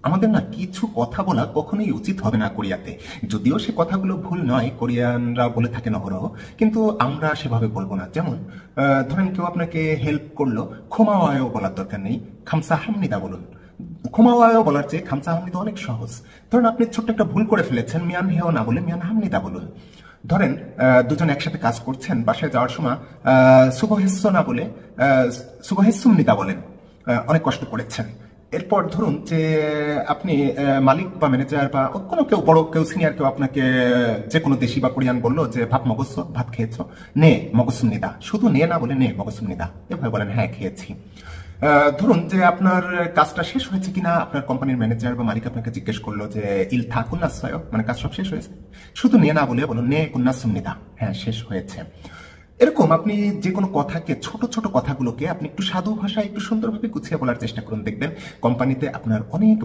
আমাদের না কিছু কথা বলা কখনোই উচিত হবে না কোরিয়াতে। যদিও সে কথাগুলো ভুল নয়, কোরিয়ানরা বলে থাকেন অহরহ, কিন্তু আমরা সেভাবে বলবো না। যেমন ধরেন কেউ আপনাকে হেল্প করলো, ক্ষমাওয়ায়ও বলার দরকার নেই, খামসাহামনিদা বলুন। ক্ষমাওয়ায়ও বলার চেয়ে খামসাহামনিদা অনেক সহজ। ধরেন আপনি ছোট্ট একটা ভুল করে ফেলেছেন, মিয়ান হেও না বলে মিয়ান হামনিদা বলুন। ধরেন দুজন একসাথে কাজ করছেন, বাসায় যাওয়ার সময় শুভহেচ্ছ না বলে শুভহেচ্ছুমনিদা বলেন। অনেক কষ্ট করেছেন। এরপর ধরুন যে আপনি মালিক বা ম্যানেজার বা কোনো কেউ বড় কেউ সিনিয়র কেউ আপনাকে যে কোনো দেশি বা কোরিয়ান বললো যে ভাত মগজ ভাত খেয়েছো, নে মগসুম নিদা, শুধু নে না বলে নে মগসুম নিদা, এভাবে বলেন হ্যাঁ খেয়েছি। ধরুন যে আপনার কাজটা শেষ হয়েছে কিনা আপনার কোম্পানির ম্যানেজার বা মালিক আপনাকে জিজ্ঞেস করলো যে ইল থা কুন্নাসয়, মানে কাজ সব শেষ হয়েছে, শুধু নে না বলে বলুন নে কুন্নাসুম নিদা, হ্যাঁ শেষ হয়েছে। এরকম আপনি যে কোনো কথাকে, ছোট ছোট কথাগুলোকে আপনি একটু সাধু ভাষায় একটু সুন্দরভাবে গুছিয়ে বলার চেষ্টা করুন, দেখবেন কোম্পানিতে আপনার অনেক